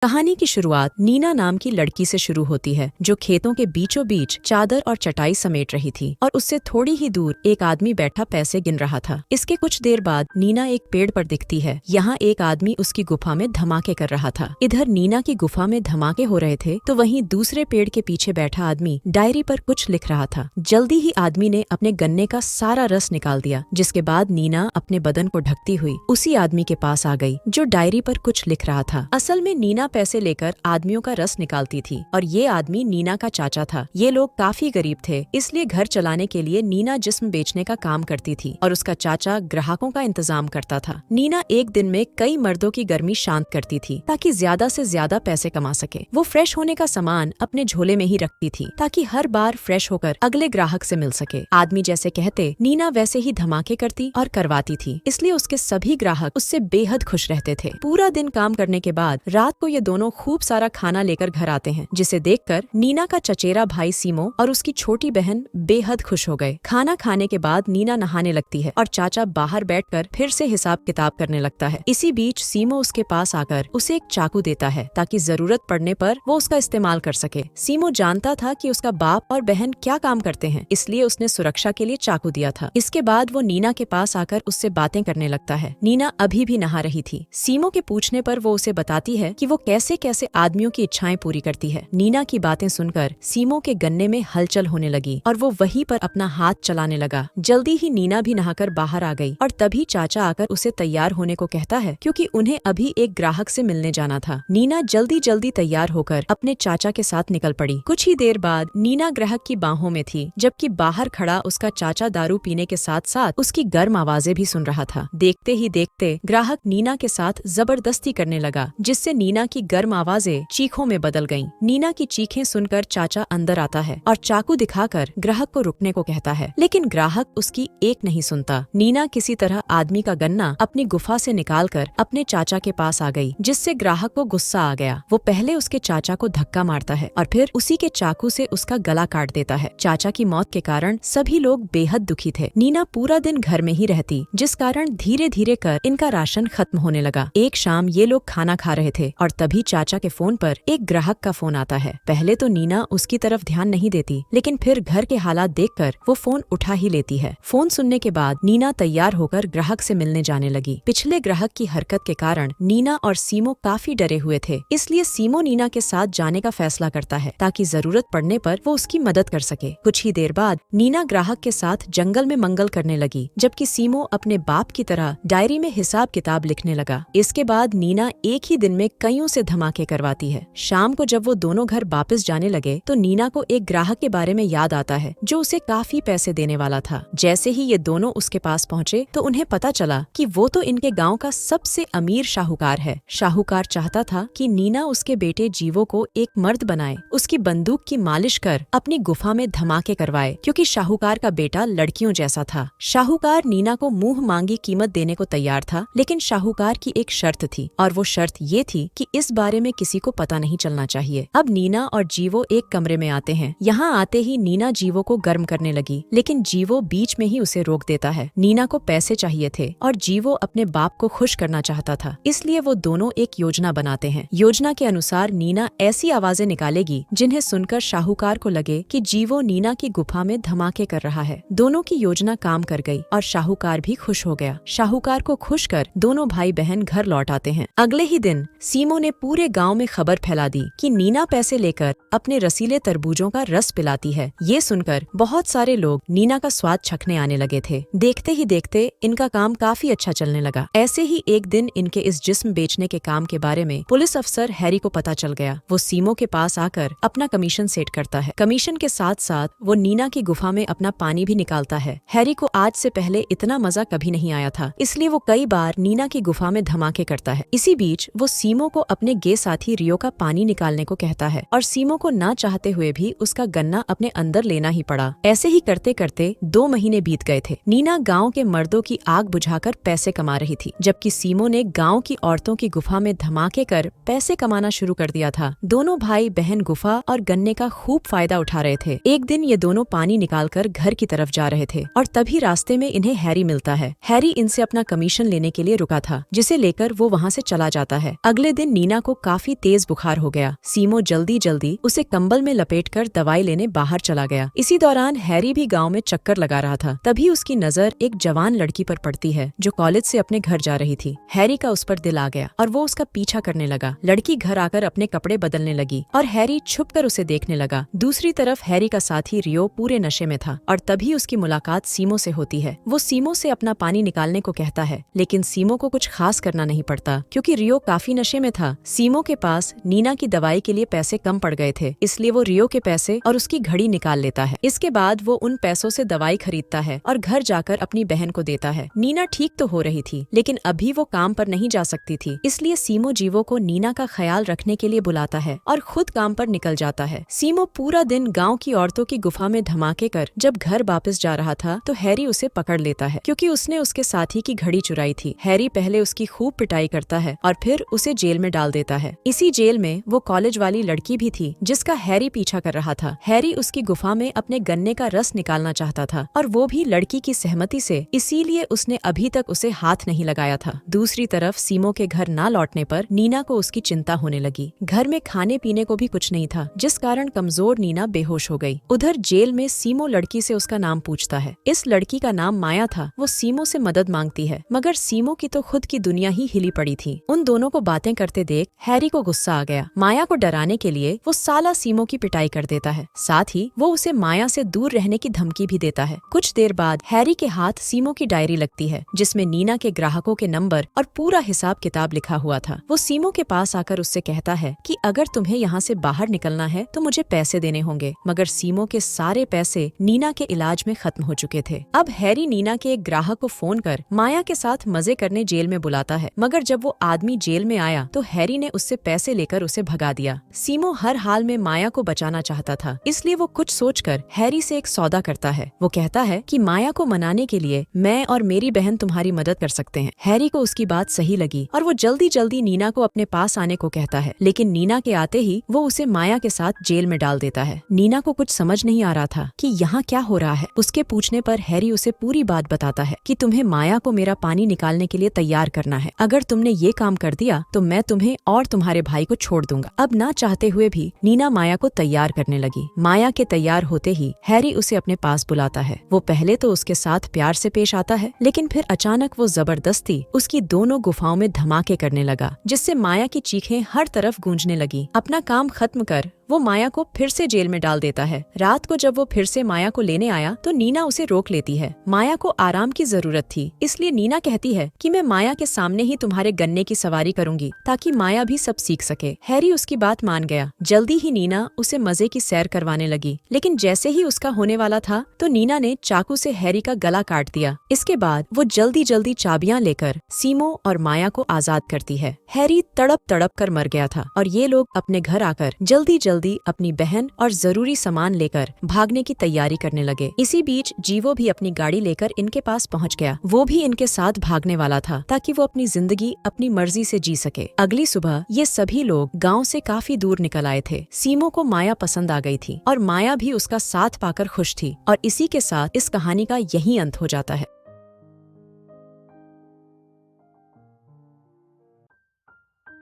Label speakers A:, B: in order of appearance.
A: कहानी की शुरुआत नीना नाम की लड़की से शुरू होती है, जो खेतों के बीचों बीच चादर और चटाई समेट रही थी और उससे थोड़ी ही दूर एक आदमी बैठा पैसे गिन रहा था। इसके कुछ देर बाद नीना एक पेड़ पर दिखती है। यहाँ एक आदमी उसकी गुफा में धमाके कर रहा था। इधर नीना की गुफा में धमाके हो रहे थे तो वहीं दूसरे पेड़ के पीछे बैठा आदमी डायरी पर कुछ लिख रहा था। जल्दी ही आदमी ने अपने गन्ने का सारा रस निकाल दिया, जिसके बाद नीना अपने बदन को ढकती हुई उसी आदमी के पास आ गई जो डायरी पर कुछ लिख रहा था। असल में नीना पैसे लेकर आदमियों का रस निकालती थी और ये आदमी नीना का चाचा था। ये लोग काफी गरीब थे, इसलिए घर चलाने के लिए नीना जिस्म बेचने का काम करती थी और उसका चाचा ग्राहकों का इंतजाम करता था। नीना एक दिन में कई मर्दों की गर्मी शांत करती थी ताकि ज्यादा से ज्यादा पैसे कमा सके। वो फ्रेश होने का सामान अपने झोले में ही रखती थी ताकि हर बार फ्रेश होकर अगले ग्राहक से मिल सके। आदमी जैसे कहते नीना वैसे ही धमाके करती और करवाती थी, इसलिए उसके सभी ग्राहक उससे बेहद खुश रहते थे। पूरा दिन काम करने के बाद रात को ये दोनों खूब सारा खाना लेकर घर आते हैं, जिसे देखकर नीना का चचेरा भाई सीमो और उसकी छोटी बहन बेहद खुश हो गए। खाना खाने के बाद नीना नहाने लगती है और चाचा बाहर बैठकर फिर से हिसाब किताब करने लगता है। इसी बीच सीमो उसके पास आकर उसे एक चाकू देता है ताकि जरूरत पड़ने पर वो उसका इस्तेमाल कर सके। सीमो जानता था कि उसका बाप और बहन क्या काम करते हैं, इसलिए उसने सुरक्षा के लिए चाकू दिया था। इसके बाद वो नीना के पास आकर उससे बातें करने लगता है। नीना अभी भी नहा रही थी। सीमो के पूछने पर वो उसे बताती है कि वो कैसे कैसे आदमियों की इच्छाएं पूरी करती है। नीना की बातें सुनकर सीमो के गन्ने में हलचल होने लगी और वो वहीं पर अपना हाथ चलाने लगा। जल्दी ही नीना भी नहाकर बाहर आ गई और तभी चाचा आकर उसे तैयार होने को कहता है, क्योंकि उन्हें अभी एक ग्राहक से मिलने जाना था। नीना जल्दी जल्दी तैयार होकर अपने चाचा के साथ निकल पड़ी। कुछ ही देर बाद नीना ग्राहक की बाहों में थी, जबकि बाहर खड़ा उसका चाचा दारू पीने के साथ साथ उसकी गर्म आवाजें भी सुन रहा था। देखते ही देखते ग्राहक नीना के साथ जबरदस्ती करने लगा, जिससे नीना की गर्म आवाजें चीखों में बदल गईं। नीना की चीखें सुनकर चाचा अंदर आता है और चाकू दिखाकर ग्राहक को रुकने को कहता है, लेकिन ग्राहक उसकी एक नहीं सुनता। नीना किसी तरह आदमी का गन्ना अपनी गुफा से निकालकर अपने चाचा के पास आ गई, जिससे ग्राहक को गुस्सा आ गया। वो पहले उसके चाचा को धक्का मारता है और फिर उसी के चाकू से उसका गला काट देता है। चाचा की मौत के कारण सभी लोग बेहद दुखी थे। नीना पूरा दिन घर में ही रहती, जिस कारण धीरे धीरे कर इनका राशन खत्म होने लगा। एक शाम ये लोग खाना खा रहे थे और तभी चाचा के फोन पर एक ग्राहक का फोन आता है। पहले तो नीना उसकी तरफ ध्यान नहीं देती, लेकिन फिर घर के हालात देखकर वो फोन उठा ही लेती है। फोन सुनने के बाद नीना तैयार होकर ग्राहक से मिलने जाने लगी। पिछले ग्राहक की हरकत के कारण नीना और सीमो काफी डरे हुए थे, इसलिए सीमो नीना के साथ जाने का फैसला करता है ताकि जरूरत पड़ने पर वो उसकी मदद कर सके। कुछ ही देर बाद नीना ग्राहक के साथ जंगल में मंगल करने लगी, जबकि सीमो अपने बाप की तरह डायरी में हिसाब किताब लिखने लगा। इसके बाद नीना एक ही दिन में कईयों से धमाके करवाती है। शाम को जब वो दोनों घर वापस जाने लगे तो नीना को एक ग्राहक के बारे में याद आता है जो उसे काफी पैसे देने वाला था। जैसे ही ये दोनों उसके पास पहुँचे तो उन्हें पता चला कि वो तो इनके गांव का सबसे अमीर शाहूकार है। शाहूकार चाहता था कि नीना उसके बेटे जीवो को एक मर्द बनाए, उसकी बंदूक की मालिश कर अपनी गुफा में धमाके करवाए, क्योंकि शाहूकार का बेटा लड़कियों जैसा था। शाहूकार नीना को मुंह मांगी कीमत देने को तैयार था, लेकिन शाहूकार की एक शर्त थी और वो शर्त ये थी कि इस बारे में किसी को पता नहीं चलना चाहिए। अब नीना और जीवो एक कमरे में आते हैं। यहाँ आते ही नीना जीवो को गर्म करने लगी, लेकिन जीवो बीच में ही उसे रोक देता है। नीना को पैसे चाहिए थे और जीवो अपने बाप को खुश करना चाहता था, इसलिए वो दोनों एक योजना बनाते हैं। योजना के अनुसार नीना ऐसी आवाजें निकालेगी जिन्हें सुनकर शाहूकार को लगे कि जीवो नीना की गुफा में धमाके कर रहा है। दोनों की योजना काम कर गई और शाहूकार भी खुश हो गया। शाहूकार को खुश कर दोनों भाई बहन घर लौट आते हैं। अगले ही दिन सीमो ने पूरे गांव में खबर फैला दी कि नीना पैसे लेकर अपने रसीले तरबूजों का रस पिलाती है। ये सुनकर बहुत सारे लोग नीना का स्वाद चखने आने लगे थे। देखते ही देखते इनका काम काफी अच्छा चलने लगा। ऐसे ही एक दिन इनके इस जिस्म बेचने के काम के बारे में पुलिस अफसर हैरी को पता चल गया। वो सीमो के पास आकर अपना कमीशन सेट करता है। कमीशन के साथ साथ वो नीना की गुफा में अपना पानी भी निकालता है। हैरी को आज से पहले इतना मजा कभी नहीं आया था, इसलिए वो कई बार नीना की गुफा में धमाके करता है। इसी बीच वो सीमो को अपने गे साथी रियो का पानी निकालने को कहता है और सीमो को ना चाहते हुए भी उसका गन्ना अपने अंदर लेना ही पड़ा। ऐसे ही करते करते 2 महीने बीत गए थे। नीना गांव के मर्दों की आग बुझाकर पैसे कमा रही थी, जबकि सीमो ने गांव की औरतों की गुफा में धमाके कर पैसे कमाना शुरू कर दिया था। दोनों भाई बहन गुफा और गन्ने का खूब फायदा उठा रहे थे। एक दिन ये दोनों पानी निकालकर घर की तरफ जा रहे थे और तभी रास्ते में इन्हें हैरी मिलता है। हैरी इनसे अपना कमीशन लेने के लिए रुका था, जिसे लेकर वो वहाँ से चला जाता है। अगले दिन नीना नीना को काफी तेज बुखार हो गया। सीमो जल्दी जल्दी उसे कंबल में लपेटकर दवाई लेने बाहर चला गया। इसी दौरान हैरी भी गांव में चक्कर लगा रहा था। तभी उसकी नजर एक जवान लड़की पर पड़ती है जो कॉलेज से अपने घर जा रही थी। हैरी का उस पर दिल आ गया और वो उसका पीछा करने लगा। लड़की घर आकर अपने कपड़े बदलने लगी और हैरी छुपकर उसे देखने लगा। दूसरी तरफ हैरी का साथी रियो पूरे नशे में था और तभी उसकी मुलाकात सीमो से होती है। वो सीमो से अपना पानी निकालने को कहता है, लेकिन सीमो को कुछ खास करना नहीं पड़ता क्योंकि रियो काफी नशे में था। सीमो के पास नीना की दवाई के लिए पैसे कम पड़ गए थे, इसलिए वो रियो के पैसे और उसकी घड़ी निकाल लेता है। इसके बाद वो उन पैसों से दवाई खरीदता है और घर जाकर अपनी बहन को देता है। नीना ठीक तो हो रही थी, लेकिन अभी वो काम पर नहीं जा सकती थी, इसलिए सीमो जीवो को नीना का ख्याल रखने के लिए बुलाता है और खुद काम पर निकल जाता है। सीमो पूरा दिन गाँव की औरतों की गुफा में धमाके कर जब घर वापस जा रहा था तो हैरी उसे पकड़ लेता है क्योंकि उसने उसके साथी की घड़ी चुराई थी। हैरी पहले उसकी खूब पिटाई करता है और फिर उसे जेल में डाल देता है। इसी जेल में वो कॉलेज वाली लड़की भी थी जिसका हैरी पीछा कर रहा था। हैरी उसकी गुफा में अपने गन्ने का रस निकालना चाहता था और वो भी लड़की की सहमति से, इसीलिए उसने अभी तक उसे हाथ नहीं लगाया था। दूसरी तरफ सीमो के घर ना लौटने पर नीना को उसकी चिंता होने लगी। घर में खाने पीने को भी कुछ नहीं था, जिस कारण कमजोर नीना बेहोश हो गई। उधर जेल में सीमो लड़की से उसका नाम पूछता है। इस लड़की का नाम माया था। वो सीमो से मदद मांगती है, मगर सीमो की तो खुद की दुनिया ही हिली पड़ी थी। उन दोनों को बातें करते देख हैरी को गुस्सा आ गया। माया को डराने के लिए वो साला सीमो की पिटाई कर देता है। साथ ही वो उसे माया से दूर रहने की धमकी भी देता है। कुछ देर बाद हैरी के हाथ सीमो की डायरी लगती है जिसमें नीना के ग्राहकों के नंबर और पूरा हिसाब किताब लिखा हुआ था। वो सीमो के पास आकर उससे कहता है कि अगर तुम्हें यहाँ से बाहर निकलना है तो मुझे पैसे देने होंगे, मगर सीमो के सारे पैसे नीना के इलाज में खत्म हो चुके थे। अब हैरी नीना के एक ग्राहक को फोन कर माया के साथ मजे करने जेल में बुलाता है, मगर जब वो आदमी जेल में आया तो हैरी ने उससे पैसे लेकर उसे भगा दिया। सीमो हर हाल में माया को बचाना चाहता था, इसलिए वो कुछ सोचकर हैरी से एक सौदा करता है। वो कहता है कि माया को मनाने के लिए मैं और मेरी बहन तुम्हारी मदद कर सकते हैं। हैरी को उसकी बात सही लगी और वो जल्दी जल्दी नीना को अपने पास आने को कहता है, लेकिन नीना के आते ही वो उसे माया के साथ जेल में डाल देता है। नीना को कुछ समझ नहीं आ रहा था कि यहाँ क्या हो रहा है। उसके पूछने पर हैरी उसे पूरी बात बताता है कि तुम्हें माया को मेरा पानी निकालने के लिए तैयार करना है। अगर तुमने ये काम कर दिया तो मैं तुम्हें और तुम्हारे भाई को छोड़ दूंगा। अब ना चाहते हुए भी नीना माया को तैयार करने लगी। माया के तैयार होते ही हैरी उसे अपने पास बुलाता है। वो पहले तो उसके साथ प्यार से पेश आता है, लेकिन फिर अचानक वो जबरदस्ती उसकी दोनों गुफाओं में धमाके करने लगा, जिससे माया की चीखें हर तरफ गूंजने लगी। अपना काम खत्म कर वो माया को फिर से जेल में डाल देता है। रात को जब वो फिर से माया को लेने आया तो नीना उसे रोक लेती है। माया को आराम की जरूरत थी, इसलिए नीना कहती है कि मैं माया के सामने ही तुम्हारे गन्ने की सवारी करूंगी ताकि माया भी सब सीख सके। हैरी उसकी बात मान गया। जल्दी ही नीना उसे मजे की सैर करवाने लगी, लेकिन जैसे ही उसका होने वाला था तो नीना ने चाकू से हैरी का गला काट दिया। इसके बाद वो जल्दी जल्दी चाबियां लेकर सीमो और माया को आजाद करती है। हैरी तड़प तड़प कर मर गया था और ये लोग अपने घर आकर जल्दी जल्दी अपनी बहन और जरूरी सामान लेकर भागने की तैयारी करने लगे। इसी बीच जीवो भी अपनी गाड़ी लेकर इनके पास पहुंच गया। वो भी इनके साथ भागने वाला था ताकि वो अपनी जिंदगी अपनी मर्जी से जी सके। अगली सुबह ये सभी लोग गांव से काफी दूर निकल आए थे। सीमो को माया पसंद आ गई थी और माया भी उसका साथ पाकर खुश थी। और इसी के साथ इस कहानी का यही अंत हो जाता है।